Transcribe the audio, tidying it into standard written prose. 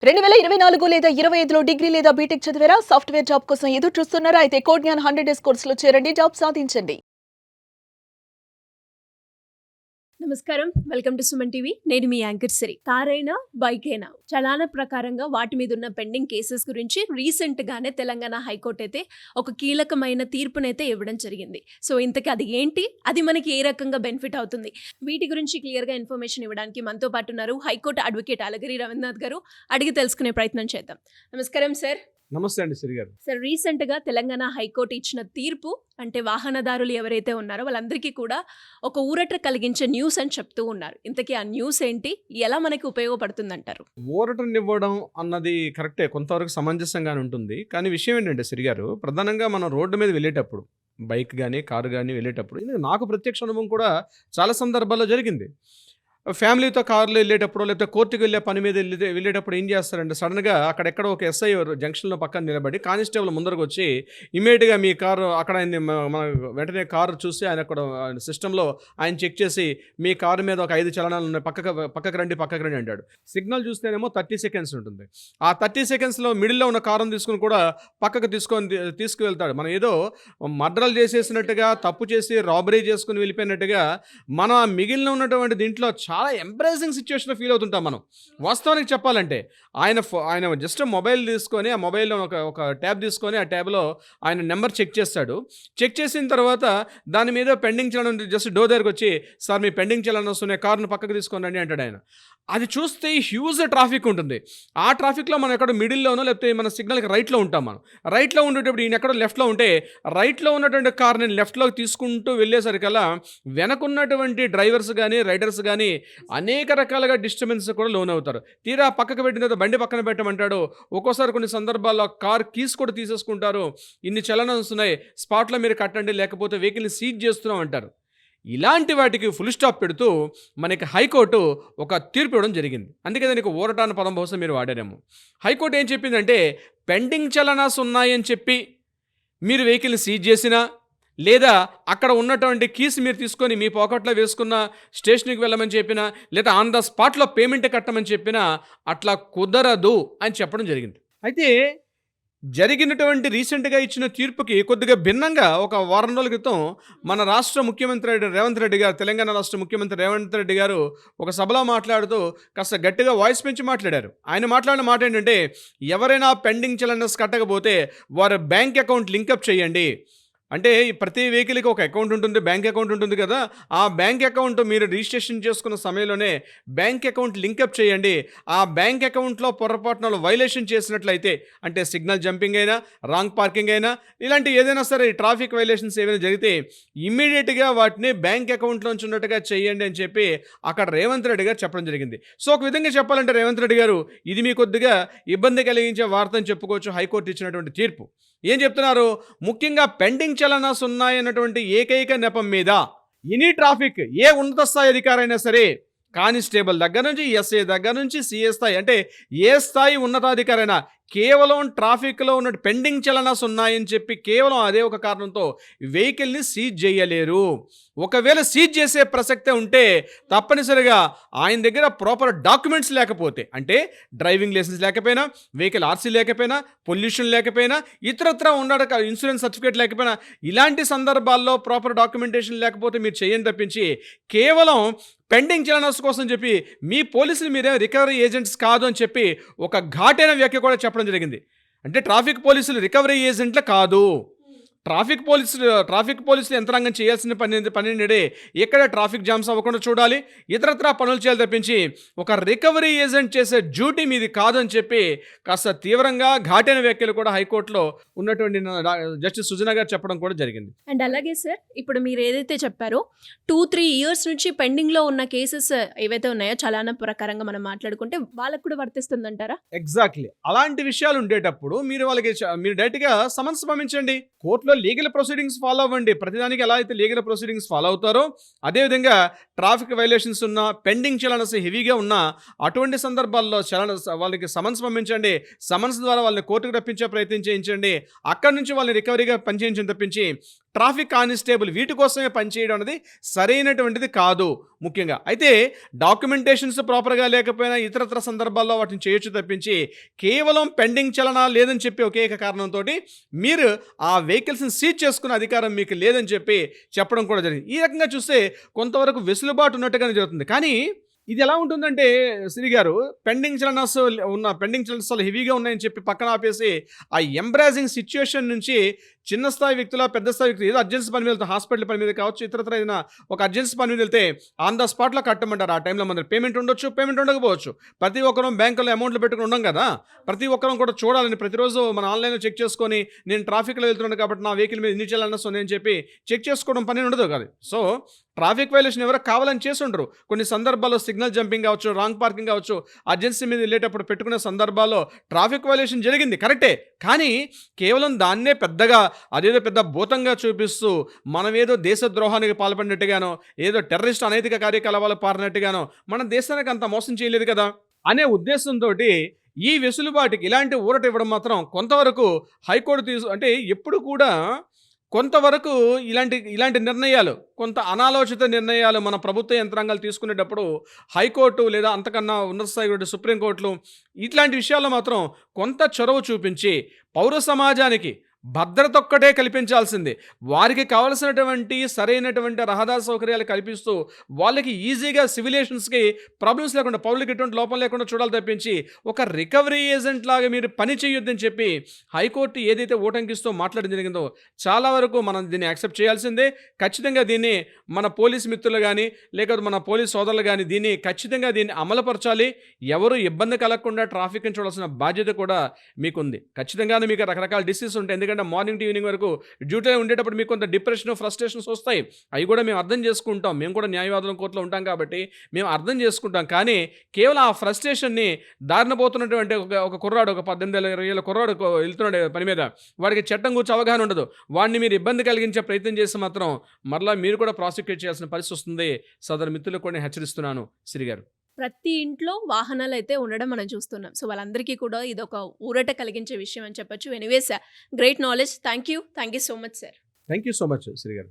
2024 లేదా 25లో డిగ్రీ లేదా బీటెక్ చదివారా? సాఫ్ట్‌వేర్ జాబ్ కోసం ఎదురు చూస్తున్నారా? అయితే కోడ్‌జ్ఞాన్ 100 డేస్ కోర్సులో చేరండి. జాబ్ సాధించండి. నమస్కారం, వెల్కమ్ టు సుమన్ టీవీ. నేను మీ యాంకర్ సిరి. కారైనా బైక్ అయినా చలాన ప్రకారంగా వాటి మీద ఉన్న పెండింగ్ కేసెస్ గురించి రీసెంట్ గానే తెలంగాణ హైకోర్టు అయితే ఒక కీలకమైన తీర్పునైతే ఇవ్వడం జరిగింది. సో ఇంతకీ అది ఏంటి, అది మనకి ఏ రకంగా బెనిఫిట్ అవుతుంది, వీటి గురించి క్లియర్ గా ఇన్ఫర్మేషన్ ఇవ్వడానికి మనతో పాటు ఉన్నారు హైకోర్టు అడ్వకేట్ అలగిరి రవీంద్రనాథ్ గారు. అడిగి తెలుసుకునే ప్రయత్నం చేద్దాం. నమస్కారం సార్. నమస్తే అండి సిరి గారు. సార్, రీసెంట్ గా తెలంగాణ హైకోర్టు ఇచ్చిన తీర్పు అంటే వాహనదారులు ఎవరైతే ఉన్నారో వాళ్ళందరికీ కూడా ఒక ఊరట కలిగించే న్యూస్ అని చెప్తూ ఉన్నారు. ఇంతకీ ఆ న్యూస్ ఏంటి, ఎలా మనకి ఉపయోగపడుతుంది అంటారు? ఊరటనివ్వడం అన్నది కరెక్టే, కొంతవరకు సమంజసంగానే ఉంటుంది. కానీ విషయం ఏంటంటే సిరి గారు, ప్రధానంగా మనం రోడ్డు మీద వెళ్ళేటప్పుడు బైక్ కానీ కారు కానీ వెళ్ళేటప్పుడు, ఇది నాకు ప్రత్యక్ష అనుభవం కూడా చాలా సందర్భాల్లో జరిగింది. ఫ్యామిలీతో కారులో వెళ్ళేటప్పుడు లేకపోతే కోర్టుకు వెళ్ళే పని మీద వెళ్ళేటప్పుడు ఏం చేస్తారంటే, సడన్గా అక్కడెక్కడ ఒక ఎస్ఐ జంక్షన్లో పక్కన నిలబడి కానిస్టేబుల్ ముందరకు వచ్చి ఇమీడియట్గా మీ కారు అక్కడ మన వెంటనే కారు చూసి ఆయన అక్కడ సిస్టంలో ఆయన చెక్ చేసి మీ కారు మీద ఒక 5 చలనాలు ఉన్నాయి, పక్కకు రండి అంటాడు. సిగ్నల్ చూస్తేనేమో 30 సెకండ్స్ ఉంటుంది. ఆ 30 సెకండ్స్లో మిడిల్లో ఉన్న కారును తీసుకుని కూడా పక్కకు తీసుకువెళ్తాడు. మనం ఏదో మర్డర్లు చేసేసినట్టుగా, తప్పు చేసి రాబరీ చేసుకుని వెళ్ళిపోయినట్టుగా మన మిగిలిన ఉన్నటువంటి దీంట్లో చాలా ఎంబ్రేసింగ్ సిచ్యువేషన్లో ఫీల్ అవుతుంటాం మనం. వాస్తవానికి చెప్పాలంటే ఆయన జస్ట్ మొబైల్ తీసుకొని, ఆ మొబైల్లో ఒక ట్యాబ్ తీసుకొని ఆ ట్యాబ్లో ఆయన నెంబర్ చెక్ చేస్తాడు. చెక్ చేసిన తర్వాత దాని మీద పెండింగ్ చలనం జస్ట్ డోర్ దగ్గరకు వచ్చి, సార్ మీ పెండింగ్ చలనం వస్తున్నాయి, కారును పక్కకు తీసుకోండి అంటాడు ఆయన. అది చూస్తే హ్యూజ్ ట్రాఫిక్ ఉంటుంది. ఆ ట్రాఫిక్లో మనం ఎక్కడో మిడిల్లోనో లేకపోతే మన సిగ్నల్కి రైట్లో ఉంటాం. మనం రైట్లో ఉండేటప్పుడు ఈయన ఎక్కడో లెఫ్ట్లో ఉంటే, రైట్లో ఉన్నటువంటి కార్ని లెఫ్ట్లోకి తీసుకుంటూ వెళ్ళేసరికల్లా వెనకున్నటువంటి డ్రైవర్స్ కానీ రైడర్స్ కానీ అనేక రకాలుగా డిస్టర్బెన్స్ కూడా లోన్ అవుతారు. తీరా పక్కకు పెట్టిన తర్వాత బండి పక్కన పెట్టమంటాడు. ఒక్కోసారి కొన్ని సందర్భాల్లో కార్ కీస్ కూడా తీసేసుకుంటారు. ఇన్ని చలనం వస్తున్నాయి, స్పాట్లో మీరు కట్టండి లేకపోతే వెహికల్ని సీజ్ చేస్తున్నాం అంటారు. ఇలాంటి వాటికి ఫుల్ స్టాప్ పెడుతూ మనకి హైకోర్టు ఒక తీర్పు ఇవ్వడం జరిగింది. అందుకే దానికి ఊరట అన్న పదం బహుశా మీరు వాడారేమో. హైకోర్టు ఏం చెప్పిందంటే, పెండింగ్ చలనాస్ ఉన్నాయని చెప్పి మీరు వెహికల్ని సీజ్ చేసినా, లేదా అక్కడ ఉన్నటువంటి కీస్ మీరు తీసుకొని మీ పాకెట్లో వేసుకున్న స్టేషన్కి వెళ్ళమని చెప్పినా, లేదా ఆన్ ద స్పాట్లో పేమెంట్ కట్టమని చెప్పినా అట్లా కుదరదు అని చెప్పడం జరిగింది. అయితే జరిగినటువంటి రీసెంట్గా ఇచ్చిన తీర్పుకి కొద్దిగా భిన్నంగా ఒక వారం రోజుల క్రితం మన రాష్ట్ర ముఖ్యమంత్రి రేవంత్ రెడ్డి గారు, తెలంగాణ రాష్ట్ర ముఖ్యమంత్రి రేవంత్ రెడ్డి గారు ఒక సభలో మాట్లాడుతూ కాస్త గట్టిగా వాయిస్ పెంచి మాట్లాడారు. ఆయన మాట్లాడిన మాట ఏంటంటే, ఎవరైనా పెండింగ్ చలనస్ కట్టకపోతే వారి బ్యాంక్ అకౌంట్ లింకప్ చేయండి. అంటే ప్రతి వెహికల్కి ఒక అకౌంట్ ఉంటుంది, బ్యాంక్ అకౌంట్ ఉంటుంది కదా. ఆ బ్యాంక్ అకౌంట్ మీరు రిజిస్ట్రేషన్ చేసుకున్న సమయంలోనే బ్యాంక్ అకౌంట్ లింకప్ చేయండి. ఆ బ్యాంక్ అకౌంట్లో పొరపాటున వైలేషన్ చేసినట్లయితే, అంటే సిగ్నల్ జంపింగ్ అయినా, రాంగ్ పార్కింగ్ అయినా, ఇలాంటి ఏదైనా సరే ట్రాఫిక్ వైలేషన్స్ ఏమైనా జరిగితే ఇమ్మీడియట్గా వాటిని బ్యాంక్ అకౌంట్లోంచి ఉన్నట్టుగా చేయండి అని చెప్పి అక్కడ రేవంత్ రెడ్డి గారు చెప్పడం జరిగింది. సో ఒక విధంగా చెప్పాలంటే రేవంత్ రెడ్డి గారు, ఇది మీ కొద్దిగా ఇబ్బంది కలిగించే వార్త అని చెప్పుకోవచ్చు. హైకోర్టు ఇచ్చినటువంటి తీర్పు ఏం చెప్తున్నారు, ముఖ్యంగా పెండింగ్ చలనాస్ ఉన్నాయన్నటువంటి ఏకైక నెపం మీద ఎనీ ట్రాఫిక్ ఏ ఉన్నత స్థాయి అధికారైనా సరే, కానిస్టేబుల్ దగ్గర నుంచి ఎస్ఐ దగ్గర నుంచి సిఏ స్థాయి, అంటే ఏ స్థాయి ఉన్నతాధికారైనా కేవలం ట్రాఫిక్లో ఉన్న పెండింగ్ చలనాస్ ఉన్నాయని చెప్పి కేవలం అదే ఒక కారణంతో వెహికల్ని సీజ్ చేయలేరు. ఒకవేళ సీజ్ చేసే ప్రసక్తే ఉంటే తప్పనిసరిగా ఆయన దగ్గర ప్రాపర్ డాక్యుమెంట్స్ లేకపోతే, అంటే డ్రైవింగ్ లైసెన్స్ లేకపోయినా, వెహికల్ ఆర్సీ లేకపోయినా, పొల్యూషన్ లేకపోయినా, ఇతరత్ర ఉన్న ఇన్సూరెన్స్ సర్టిఫికేట్ లేకపోయినా, ఇలాంటి సందర్భాల్లో ప్రాపర్ డాక్యుమెంటేషన్ లేకపోతే మీరు చేయండి తప్పించి, కేవలం పెండింగ్ చలనాస్ కోసం చెప్పి మీ పోలీసులు మీరే రికవరీ ఏజెంట్స్ కాదు అని చెప్పి ఒక ఘాటైన వ్యాఖ్య కూడా చెప్పడం జరిగింది. అంటే ట్రాఫిక్ పోలీసులు రికవరీ ఏజెంట్లు కాదు. ట్రాఫిక్ పోలీసులు యంత్రాంగం చేయాల్సిన పని ఎక్కడ ట్రాఫిక్ జామ్స్ అవ్వకుండా చూడాలి, ఇతరత్రా పనులు చేయాలి తప్పించి ఒక రికవరీ ఏజెంట్ చేసే డ్యూటీ మీది కాదని చెప్పి కాస్త తీవ్రంగా ఘాటైన వ్యాఖ్యలు కూడా హైకోర్టులో ఉన్నటువంటి జస్టిస్ సుజనా గారు చెప్పడం కూడా జరిగింది. అండ్ అలాగే సార్, ఇప్పుడు మీరు ఏదైతే చెప్పారో 2-3 years నుంచి పెండింగ్లో ఉన్న కేసెస్ ఏవైతే ఉన్నాయో చలానా ప్రకారంగా మనం మాట్లాడుకుంటే వాళ్ళకు కూడా వర్తిస్తుందంటారా? ఎగ్జాక్ట్లీ. అలాంటి విషయాలు ఉండేటప్పుడు మీరు డైరెక్ట్గా సమన్స్ పంపించండి. కోర్టులో లీగల్ ప్రొసీడింగ్స్ ఫాలో అవ్వండి. ప్రతిదానికి ఎలా అయితే లీగల్ ప్రొసీడింగ్స్ ఫాలో అవుతారో అదేవిధంగా ట్రాఫిక్ వైలేషన్స్ ఉన్నా, పెండింగ్ చలనస్ హెవీగా ఉన్నా, అటువంటి సందర్భాల్లో వాళ్ళకి సమన్స్ పంపించండి. సమన్స్ ద్వారా వాళ్ళని కోర్టుకు రప్పించే ప్రయత్నం చేయించండి. అక్కడి నుంచి వాళ్ళని రికవరీగా పనిచేయించని తప్పించి ట్రాఫిక్ కానిస్టేబుల్ వీటి కోసమే పనిచేయడం అనేది సరైనటువంటిది కాదు ముఖ్యంగా. అయితే డాక్యుమెంటేషన్స్ ప్రాపర్గా లేకపోయినా ఇతరత్ర సందర్భాల్లో వాటిని చేయొచ్చు తప్పించి కేవలం పెండింగ్ చలనా లేదని చెప్పి ఒకే ఒక కారణంతో మీరు ఆ వెహికల్స్ని సీజ్ చేసుకునే అధికారం మీకు లేదని చెప్పి చెప్పడం కూడా జరిగింది. ఈ రకంగా చూస్తే కొంతవరకు వెసులుబాటు ఉన్నట్టుగానే జరుగుతుంది. కానీ ఇది ఎలా ఉంటుందంటే శ్రీ గారు, పెండింగ్ చలనాస్ చాలా హెవీగా ఉన్నాయని చెప్పి పక్కన ఆపేసి ఆ ఎంబ్రాసింగ్ సిచ్యుయేషన్ నుంచి చిన్న స్థాయి వ్యక్తుల పెద్ద స్థాయి వ్యక్తులు ఏదో అర్జెన్సీ పని మీద వెళ్తే, హాస్పిటల్ పని మీద కావచ్చు, ఇతరత్ర ఏదైనా ఒక అర్జెన్సీ పని మీద వెళ్తే ఆన్ ద స్పాట్లో కట్టమంటారు. ఆ టైంలో మన పేమెంట్ ఉండొచ్చు, పేమెంట్ ఉండకపోవచ్చు. ప్రతి ఒక్కరం బ్యాంకులో అమౌంట్లు పెట్టుకుని ఉండం కదా. ప్రతి ఒక్కరం కూడా చూడాలని ప్రతిరోజు మన ఆన్లైన్లో చెక్ చేసుకొని నేను ట్రాఫిక్లో వెళ్తున్నాను కాబట్టి నా వెహికల్ మీద ఇన్ని చలనాస్ ఉన్నాయని చెప్పి చెక్ చేసుకోవడం పని ఉండదు కాదు. సో ట్రాఫిక్ వైలేషన్ ఎవరు కావాలని చేసి ఉండరు. కొన్ని సందర్భాల్లో సిగ్నల్ జంపింగ్ కావచ్చు, రాంగ్ పార్కింగ్ కావచ్చు, అర్జెన్సీ మీద వెళ్ళేటప్పుడు పెట్టుకునే సందర్భాల్లో ట్రాఫిక్ వైలేషన్ జరిగింది కరెక్టే. కానీ కేవలం దాన్నే పెద్దగా అదేదో పెద్ద భూతంగా చూపిస్తూ మనం ఏదో దేశద్రోహానికి పాల్పడినట్టుగానో, ఏదో టెర్రరిస్ట్ అనైతిక కార్యకలాపాలకు పారినట్టుగానో మన దేశానికి అంత మోసం చేయలేదు కదా అనే ఉద్దేశంతో ఈ వెసులుబాటుకి ఇలాంటి ఊరట ఇవ్వడం మాత్రం కొంతవరకు హైకోర్టు అంటే ఎప్పుడు కూడా కొంతవరకు ఇలాంటి నిర్ణయాలు, కొంత అనాలోచిత నిర్ణయాలు మన ప్రభుత్వ యంత్రాంగాలు తీసుకునేటప్పుడు హైకోర్టు లేదా అంతకన్నా ఉన్నత స్థాయి సుప్రీంకోర్టులు ఇట్లాంటి విషయాల్లో మాత్రం కొంత చొరవ చూపించి పౌర సమాజానికి భద్రత ఒక్కటే కల్పించాల్సింది. వారికి కావలసినటువంటి సరైనటువంటి రహదారి సౌకర్యాలు కల్పిస్తూ వాళ్ళకి ఈజీగా సివిలేషన్స్కి ప్రాబ్లమ్స్ లేకుండా, పౌరులకి ఎటువంటి లోపం లేకుండా చూడాలి తప్పించి ఒక రికవరీ ఏజెంట్ లాగా మీరు పని చేయొద్దని చెప్పి హైకోర్టు ఏదైతే ఓటంకిస్తూ మాట్లాడడం జరిగిందో చాలా వరకు మనం దీన్ని యాక్సెప్ట్ చేయాల్సిందే. ఖచ్చితంగా దీన్ని మన పోలీస్ మిత్రులు కానీ లేకపోతే మన పోలీస్ సోదరులు కానీ ఖచ్చితంగా దీన్ని అమలుపరచాలి. ఎవరు ఇబ్బంది కలగకుండా ట్రాఫిక్ని చూడాల్సిన బాధ్యత కూడా మీకుంది. ఖచ్చితంగానే మీకు రకరకాల డిసీజ్ ఉంటాయి. ఎందుకంటే మార్నింగ్ టు ఈవినింగ్ వరకు డ్యూటీలో ఉండేటప్పుడు మీకు కొంత డిప్రెషన్, ఫ్రస్ట్రేషన్స్ వస్తాయి. అవి కూడా మేము అర్థం చేసుకుంటాం. మేము కూడా న్యాయవాదుల కోర్టులో ఉంటాం కాబట్టి మేము అర్థం చేసుకుంటాం. కానీ కేవలం ఆ ఫ్రస్ట్రేషన్ని దారిన పోతున్నటువంటి ఒక కుర్రాడు, ఒక 18-20 ఏళ్ళ కుర్రాడు వెళ్తున్నాడు పని మీద, వాడికి చట్టం గురించి అవగాహన ఉండదు. వాడిని మీరు ఇబ్బంది కలిగించే ప్రయత్నం చేస్తే మాత్రం మరలా మీరు కూడా ప్రాసిక్యూట్ చేయాల్సిన పరిస్థితి వస్తుంది. సదరు మిత్రులకు కూడా హెచ్చరిస్తున్నాను శ్రీ గారు. ప్రతి ఇంట్లో వాహనాలు అయితే ఉండడం మనం చూస్తున్నాం. సో వాళ్ళందరికీ కూడా ఇదొక ఊరట కలిగించే విషయం అని చెప్పొచ్చు. Anyways, great knowledge. Thank you so much sir. Thank you so much Shri గారు.